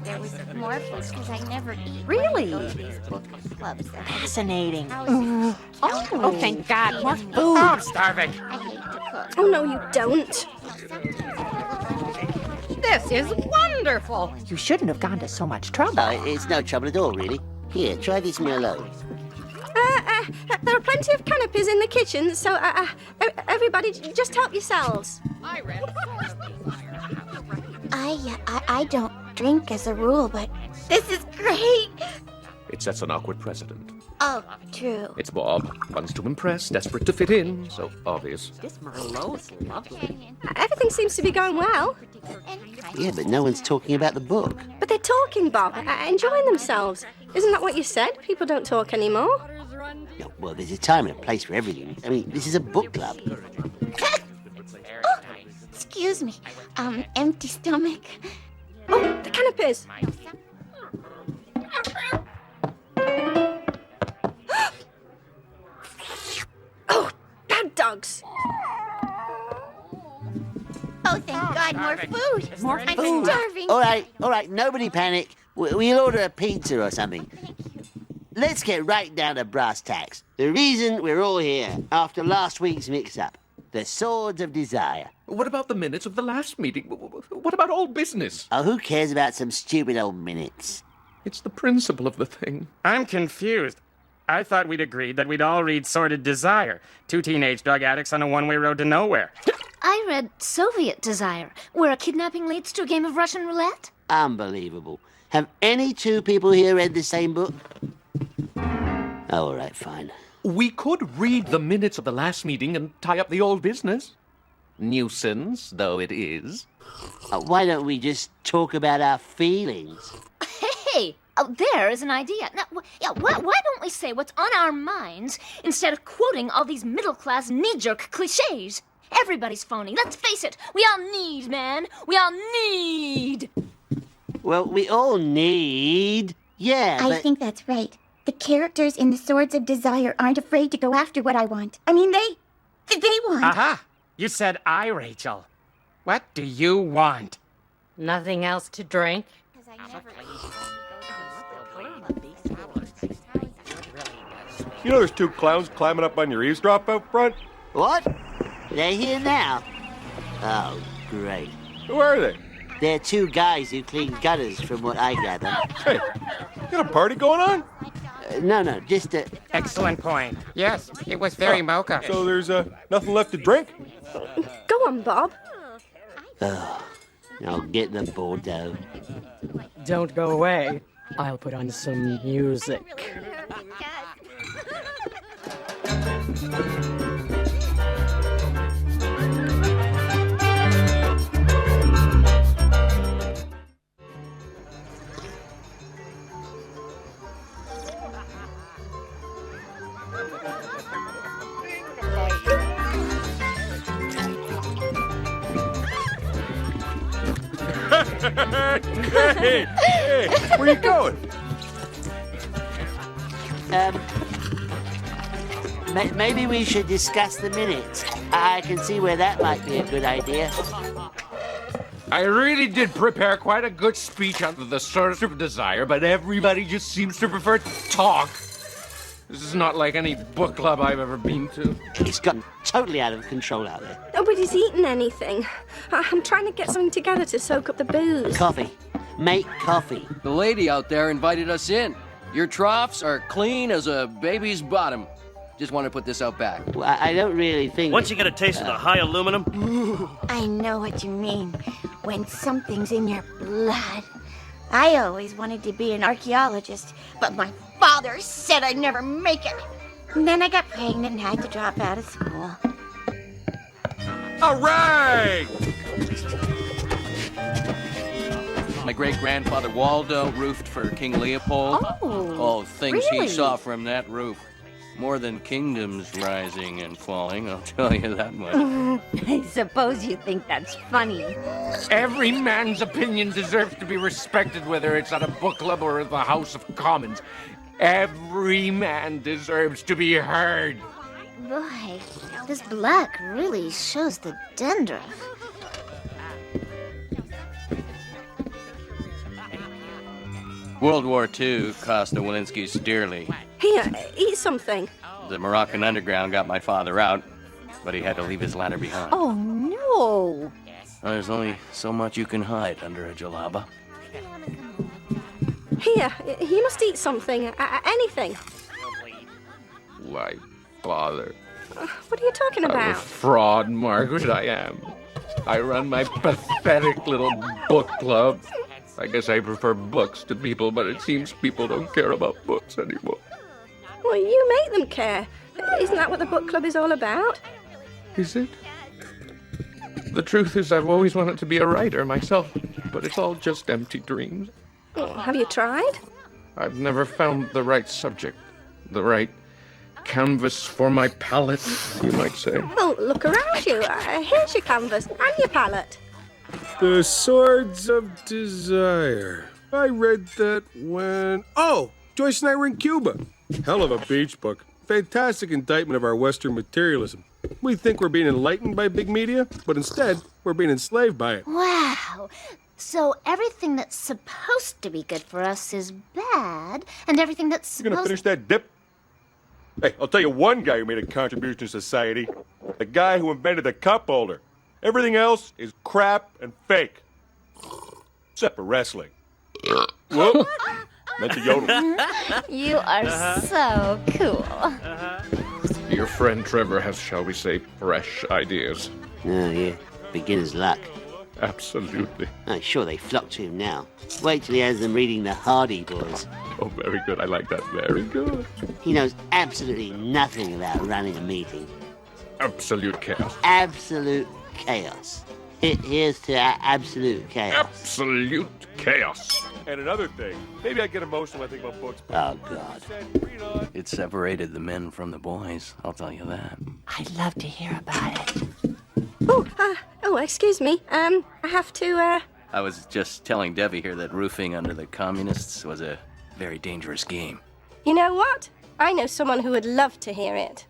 There was more books because I never eat. Really? Book clubs. Fascinating. Oh, thank God, more food. Oh, I'm starving. I hate to cook. Oh, no, you don't. This is wonderful. You shouldn't have gone to so much trouble. It's no trouble at all, really. Here, try this meal alone. There are plenty of canopies in the kitchen, so everybody just help yourselves. I don't drink as a rule, but this is great. It sets an awkward precedent. Oh, true. It's Bob, wants to impress, desperate to fit in, so obvious. This Merlot's lovely. Everything seems to be going well. Yeah, but no one's talking about the book. But they're talking, Bob, enjoying themselves. Isn't that what you said? People don't talk anymore. Yeah, well, there's a time and a place for everything. I mean, this is a book club. Oh, excuse me. Empty stomach. Oh, the canopies. Oh, bad dogs. Oh, thank God, more food. More I'm food. starving. All right, nobody panic. We'll order a pizza or something. Let's get right down to brass tacks. The reason we're all here after last week's mix-up. The Swords of Desire. What about the minutes of the last meeting? What about all business? Oh, who cares about some stupid old minutes? It's the principle of the thing. I'm confused. I thought we'd agreed that we'd all read Sordid Desire, two teenage drug addicts on a one-way road to nowhere. I read Soviet Desire, where a kidnapping leads to a game of Russian roulette. Unbelievable. Have any two people here read the same book? Oh, all right, fine. We could read the minutes of the last meeting and tie up the old business. Nuisance, though it is. Why don't we just talk about our feelings? Hey, there is an idea. Now, why don't we say what's on our minds instead of quoting all these middle-class knee-jerk cliches? Everybody's phony. Let's face it. We all need, man. We all need. Well, we all need... Yeah, I but... think that's right. The characters in the Swords of Desire aren't afraid to go after what I want. I mean, they want. Aha! You said I, Rachel. What do you want? Nothing else to drink? You know there's two clowns climbing up on your eavesdrop out front? What? They're here now? Oh, great. Who are they? They're two guys who clean gutters, from what I gather. Hey, you got a party going on? No, just a... Excellent point. Yes, it was very mocha. So there's nothing left to drink? Go on, Bob. Oh, I'll get the Bordeaux. Don't go away. I'll put on some music. Hey, where you going? Maybe we should discuss the minutes. I can see where that might be a good idea. I really did prepare quite a good speech on the Swords of Desire, but everybody just seems to prefer to talk. This is not like any book club I've ever been to. It's gotten totally out of control out there. Nobody's eaten anything. I'm trying to get something together to soak up the booze. Coffee. Make coffee. The lady out there invited us in. Your troughs are clean as a baby's bottom. Just want to put this out back. Well, I don't really think... Once you get a taste of the high aluminum... I know what you mean. When something's in your blood. I always wanted to be an archaeologist, but my father said I'd never make it. And then I got pregnant and had to drop out of school. All right! My great-grandfather Waldo roofed for King Leopold. Oh, Things really? he saw from that roof. More than kingdoms rising and falling, I'll tell you that much. I suppose you think that's funny. Every man's opinion deserves to be respected, whether it's at a book club or at the House of Commons. Every man deserves to be heard. Boy, this black really shows the dandruff. World War II cost the Walensky's dearly. Here, eat something. The Moroccan underground got my father out, but he had to leave his ladder behind. Oh, no. There's only so much you can hide under a jalaba. Here, you must eat something. Anything. Why, father? What are you talking I'm a about? fraud, Margaret, I am. I run my pathetic little book club. I guess I prefer books to people, but it seems people don't care about books anymore. Well, you make them care. Isn't that what the book club is all about? Is it? The truth is, I've always wanted to be a writer myself, but it's all just empty dreams. Oh, have you tried? I've never found the right subject, the right canvas for my palette, you might say. Well, look around you. Here's your canvas and your palette. The Swords of Desire. I read that when... Oh, Joyce and I were in Cuba. Hell of a beach book. Fantastic indictment of our Western materialism. We think we're being enlightened by big media, but instead, we're being enslaved by it. Wow. So everything that's supposed to be good for us is bad, and everything that's You gonna finish that dip? Hey, I'll tell you one guy who made a contribution to society. The guy who invented the cup holder. Everything else is crap and fake. Except for wrestling. Whoop. Meant to yodel. You are so cool. Your friend Trevor has, shall we say, fresh ideas. Oh, yeah. Beginner's luck. Absolutely. I'm sure they flock to him now. Wait till he has them reading the Hardy Boys. Oh, very good. I like that. Very good. He knows absolutely nothing about running a meeting. Absolute chaos. Absolute chaos. Here's to absolute chaos. Absolute chaos. And another thing, maybe I get emotional when I think about books. Oh, God. It separated the men from the boys, I'll tell you that. I'd love to hear about it. Oh, excuse me. I have to, I was just telling Debbie here that roofing under the communists was a very dangerous game. You know what? I know someone who would love to hear it.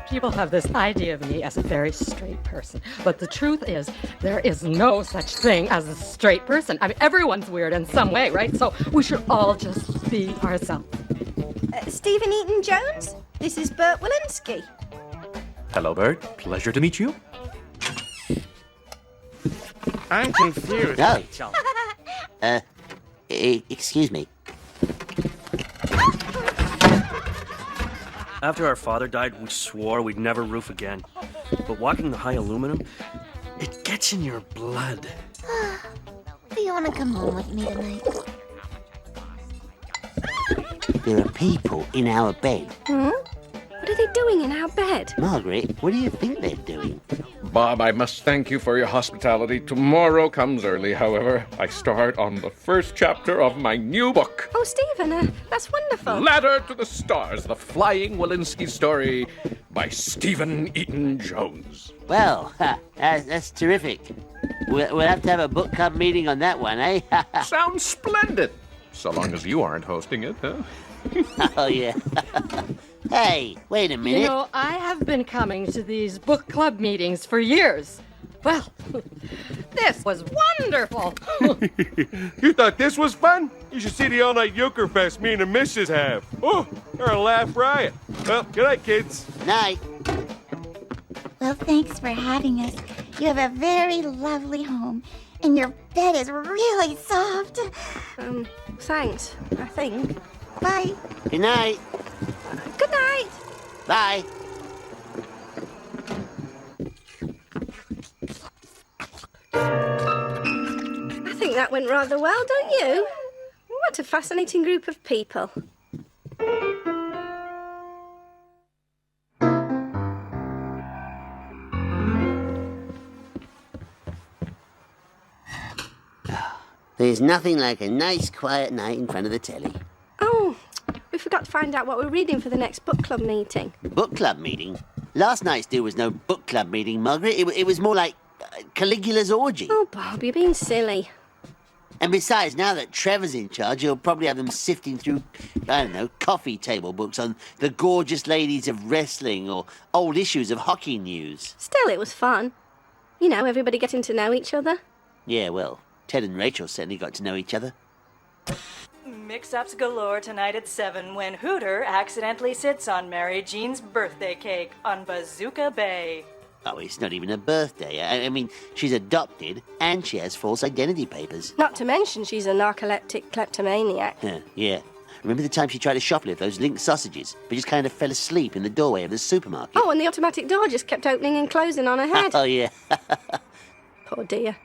People have this idea of me as a very straight person. But the truth is, there is no such thing as a straight person. I mean, everyone's weird in some way, right? So we should all just be ourselves. Stephen Eaton Jones, this is Bert Walensky. Hello, Bert. Pleasure to meet you. I'm confused, No. Rachel. Excuse me. After our father died, we swore we'd never roof again. But walking the high aluminum, it gets in your blood. Do you want to come home with me tonight? There are people in our bed. What are they doing in our bed? Margaret, what do you think they're doing? Bob, I must thank you for your hospitality. Tomorrow comes early, however. I start on the first chapter of my new book. Oh, Stephen, that's wonderful. Ladder to the Stars, the Flying Walensky story by Stephen Eaton Jones. Well, that's terrific. We'll have to have a book club meeting on that one, eh? Sounds splendid. So long as you aren't hosting it, huh? Oh, yeah. Hey, wait a minute. You know, I have been coming to these book club meetings for years. Well, this was wonderful. You thought this was fun? You should see the all-night euchre fest me and the missus have. Oh, they're a laugh riot. Well, good night, kids. Night. Well, thanks for having us. You have a very lovely home, and your bed is really soft. Thanks, I think. Bye. Good night. Good night. Bye. I think that went rather well, don't you? What a fascinating group of people. There's nothing like a nice, quiet night in front of the telly. Oh, we forgot to find out what we're reading for the next book club meeting. Book club meeting? Last night's do was no book club meeting, Margaret. It was more like Caligula's orgy. Oh, Bob, you're being silly. And besides, now that Trevor's in charge, he'll probably have them sifting through, I don't know, coffee table books on the gorgeous ladies of wrestling or old issues of hockey news. Still, it was fun. You know, everybody getting to know each other. Yeah, well, Ted and Rachel certainly got to know each other. Mix-ups galore tonight at 7 when Hooter accidentally sits on Mary Jean's birthday cake on Bazooka Bay. Oh, it's not even a birthday. I mean, she's adopted and she has false identity papers. Not to mention she's a narcoleptic kleptomaniac. Yeah. Remember the time she tried to shoplift those Link sausages, but just kind of fell asleep in the doorway of the supermarket? Oh, and the automatic door just kept opening and closing on her head. Oh, yeah. Poor dear.